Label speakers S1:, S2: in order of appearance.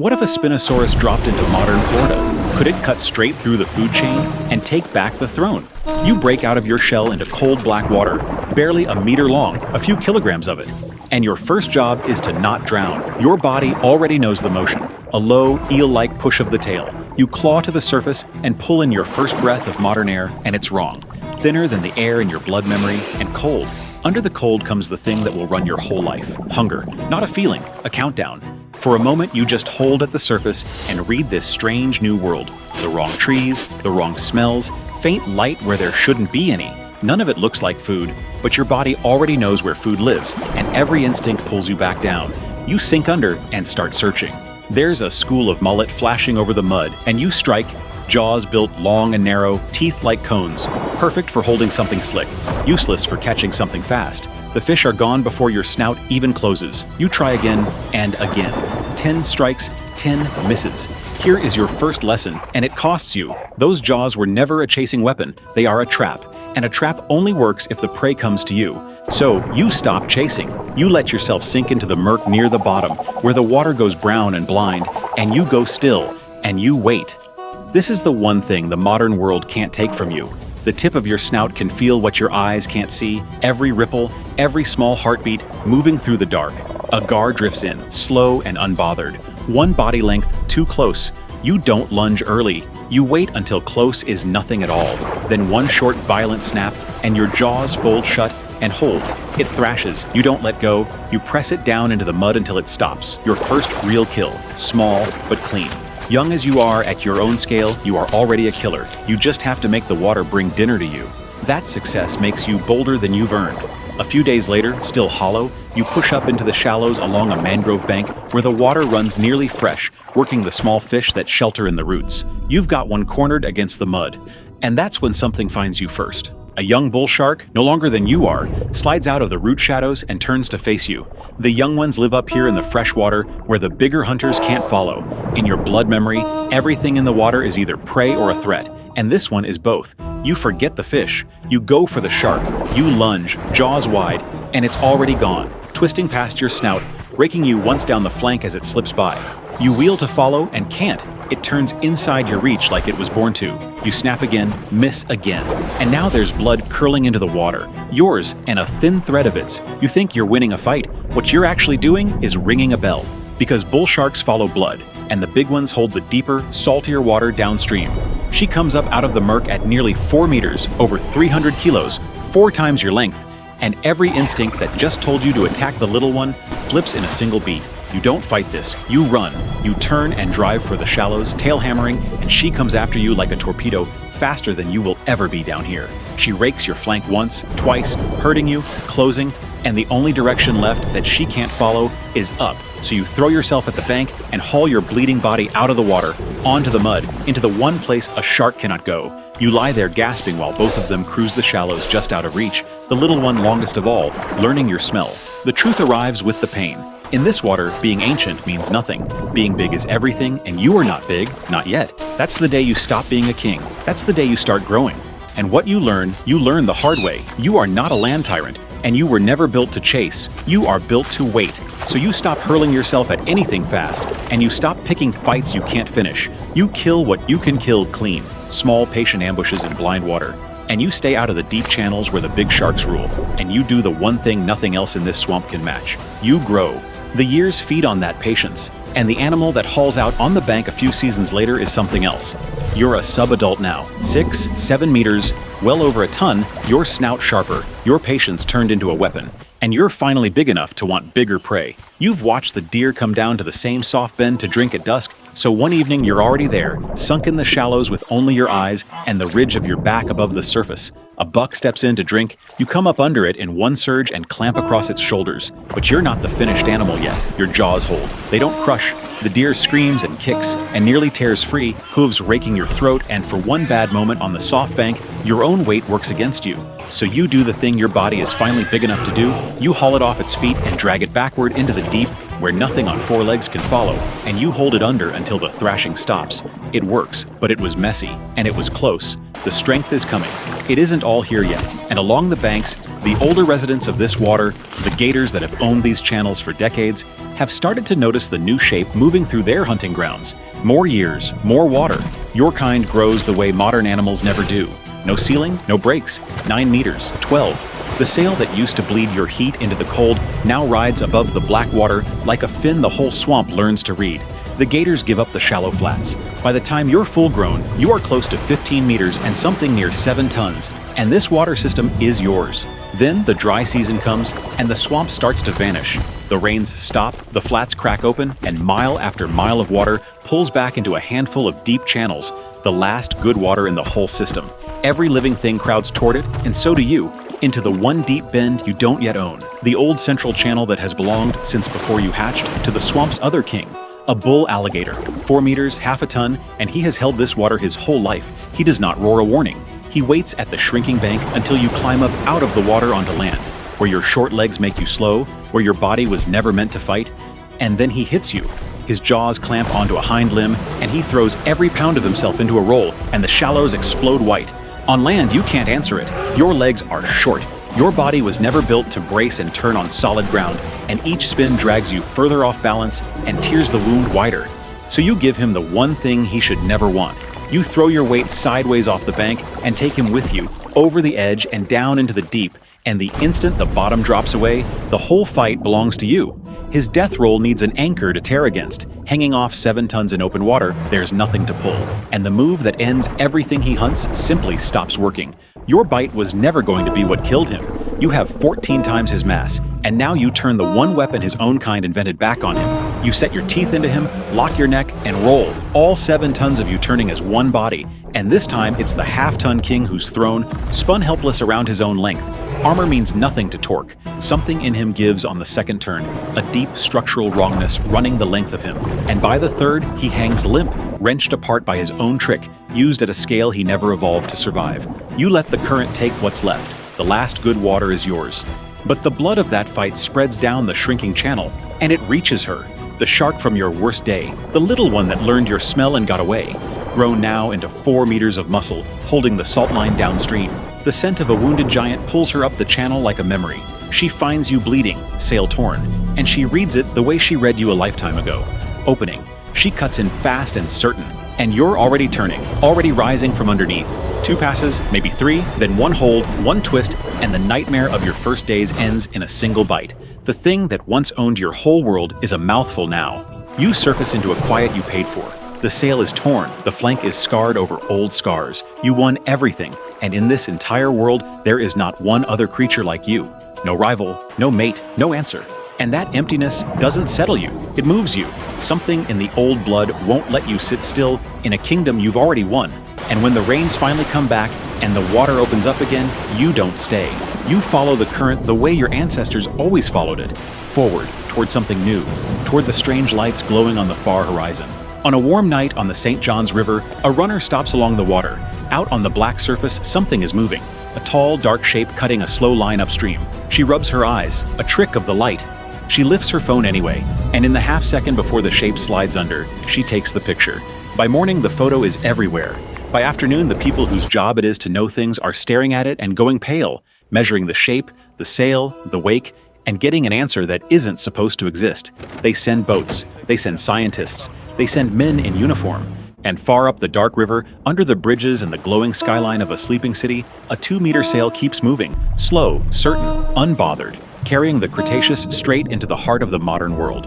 S1: What if a Spinosaurus dropped into modern Florida? Could it cut straight through the food chain and take back the throne? You break out of your shell into cold black water, barely a meter long, a few kilograms of it. And your first job is to not drown. Your body already knows the motion. A low, eel-like push of the tail. You claw to the surface and pull in your first breath of modern air, and it's wrong. Thinner than the air in your blood memory, and cold. Under the cold comes the thing that will run your whole life. Hunger. Not a feeling, a countdown. For a moment, you just hold at the surface and read this strange new world. The wrong trees, the wrong smells, faint light where there shouldn't be any. None of it looks like food, but your body already knows where food lives, and every instinct pulls you back down. You sink under and start searching. There's a school of mullet flashing over the mud, and you strike, jaws built long and narrow, teeth like cones, perfect for holding something slick, useless for catching something fast. The fish are gone before your snout even closes. You try again and again. 10 strikes, 10 misses. Here is your first lesson, and it costs you. Those jaws were never a chasing weapon. They are a trap. And a trap only works if the prey comes to you. So you stop chasing. You let yourself sink into the murk near the bottom, where the water goes brown and blind, and you go still, and you wait. This is the one thing the modern world can't take from you. The tip of your snout can feel what your eyes can't see, every ripple, every small heartbeat moving through the dark. A gar drifts in, slow and unbothered. One body length too close. You don't lunge early. You wait until close is nothing at all. Then one short, violent snap, and your jaws fold shut and hold. It thrashes. You don't let go. You press it down into the mud until it stops. Your first real kill. Small, but clean. Young as you are at your own scale, you are already a killer. You just have to make the water bring dinner to you. That success makes you bolder than you've earned. A few days later, still hollow, you push up into the shallows along a mangrove bank where the water runs nearly fresh, working the small fish that shelter in the roots. You've got one cornered against the mud. And that's when something finds you first. A young bull shark, no longer than you are, slides out of the root shadows and turns to face you. The young ones live up here in the fresh water where the bigger hunters can't follow. In your blood memory, everything in the water is either prey or a threat, and this one is both. You forget the fish. You go for the shark. You lunge, jaws wide, and it's already gone, twisting past your snout, raking you once down the flank as it slips by. You wheel to follow and can't. It turns inside your reach like it was born to. You snap again, miss again. And now there's blood curling into the water. Yours, and a thin thread of its. You think you're winning a fight. What you're actually doing is ringing a bell. Because bull sharks follow blood, and the big ones hold the deeper, saltier water downstream. She comes up out of the murk at nearly 4 meters, over 300 kilos, 4 times your length. And every instinct that just told you to attack the little one flips in a single beat. You don't fight this, you run. You turn and drive for the shallows, tail hammering, and she comes after you like a torpedo, faster than you will ever be down here. She rakes your flank once, twice, hurting you, closing, and the only direction left that she can't follow is up. So you throw yourself at the bank and haul your bleeding body out of the water, onto the mud, into the one place a shark cannot go. You lie there gasping while both of them cruise the shallows just out of reach, the little one longest of all, learning your smell. The truth arrives with the pain. In this water, being ancient means nothing. Being big is everything, and you are not big, not yet. That's the day you stop being a king. That's the day you start growing. And what you learn the hard way. You are not a land tyrant, and you were never built to chase. You are built to wait. So you stop hurling yourself at anything fast, and you stop picking fights you can't finish. You kill what you can kill clean. Small, patient ambushes in blind water. And you stay out of the deep channels where the big sharks rule. And you do the one thing nothing else in this swamp can match. You grow. The years feed on that patience, and the animal that hauls out on the bank a few seasons later is something else. You're a sub-adult now, 6, 7 meters, well over a ton, your snout sharper, your patience turned into a weapon, and you're finally big enough to want bigger prey. You've watched the deer come down to the same soft bend to drink at dusk, so one evening you're already there, sunk in the shallows with only your eyes and the ridge of your back above the surface. A buck steps in to drink, you come up under it in one surge and clamp across its shoulders. But you're not the finished animal yet. Your jaws hold. They don't crush. The deer screams and kicks and nearly tears free, hooves raking your throat, and for one bad moment on the soft bank, your own weight works against you. So you do the thing your body is finally big enough to do. You haul it off its feet and drag it backward into the deep where nothing on 4 legs can follow, and you hold it under until the thrashing stops. It works, but it was messy, and it was close. The strength is coming. It isn't all here yet, and along the banks, The older residents of this water, the gators that have owned these channels for decades, have started to notice the new shape moving through their hunting grounds. More years, more water. Your kind grows the way modern animals never do. No ceiling, no breaks. 9 meters, 12. The sail that used to bleed your heat into the cold now rides above the black water like a fin the whole swamp learns to read. The gators give up the shallow flats. By the time you're full grown, you are close to 15 meters and something near 7 tons, and this water system is yours. Then the dry season comes, and the swamp starts to vanish. The rains stop, the flats crack open, and mile after mile of water pulls back into a handful of deep channels, the last good water in the whole system. Every living thing crowds toward it, and so do you, into the one deep bend you don't yet own, the old central channel that has belonged, since before you hatched, to the swamp's other king, a bull alligator, 4 meters, half a ton, and he has held this water his whole life. He does not roar a warning. He waits at the shrinking bank until you climb up out of the water onto land, where your short legs make you slow, where your body was never meant to fight, and then he hits you. His jaws clamp onto a hind limb, and he throws every pound of himself into a roll, and the shallows explode white. On land, you can't answer it. Your legs are short. Your body was never built to brace and turn on solid ground, and each spin drags you further off balance and tears the wound wider. So you give him the one thing he should never want. You throw your weight sideways off the bank and take him with you, over the edge and down into the deep, and the instant the bottom drops away, the whole fight belongs to you. His death roll needs an anchor to tear against. Hanging off 7 tons in open water, there's nothing to pull, and the move that ends everything he hunts simply stops working. Your bite was never going to be what killed him. You have 14 times his mass, and now you turn the one weapon his own kind invented back on him. You set your teeth into him, lock your neck, and roll, all 7 tons of you turning as one body, and this time it's the half-ton king who's thrown, spun helpless around his own length. Armor means nothing to Torque. Something in him gives on the second turn, a deep structural wrongness running the length of him, and by the third, he hangs limp, wrenched apart by his own trick, used at a scale he never evolved to survive. You let the current take what's left. The last good water is yours. But the blood of that fight spreads down the shrinking channel, and it reaches her. The shark from your worst day, the little one that learned your smell and got away, grown now into 4 meters of muscle, holding the salt line downstream. The scent of a wounded giant pulls her up the channel like a memory. She finds you bleeding, sail torn, and she reads it the way she read you a lifetime ago. Opening. She cuts in fast and certain, and you're already turning, already rising from underneath. 2 passes, maybe 3, then 1 hold, 1 twist, and the nightmare of your first days ends in a single bite. The thing that once owned your whole world is a mouthful now. You surface into a quiet you paid for. The sail is torn, the flank is scarred over old scars. You won everything, and in this entire world, there is not one other creature like you. No rival, no mate, no answer. And that emptiness doesn't settle you, it moves you. Something in the old blood won't let you sit still in a kingdom you've already won. And when the rains finally come back and the water opens up again, you don't stay. You follow the current the way your ancestors always followed it. Forward, toward something new, toward the strange lights glowing on the far horizon. On a warm night on the St. Johns River, a runner stops along the water. Out on the black surface, something is moving. A tall, dark shape cutting a slow line upstream. She rubs her eyes, a trick of the light. She lifts her phone anyway, and in the half second before the shape slides under, she takes the picture. By morning, the photo is everywhere. By afternoon, the people whose job it is to know things are staring at it and going pale, measuring the shape, the sail, the wake, and getting an answer that isn't supposed to exist. They send boats, they send scientists, they send men in uniform. And far up the dark river, under the bridges and the glowing skyline of a sleeping city, a 2-meter sail keeps moving, slow, certain, unbothered, carrying the Cretaceous straight into the heart of the modern world.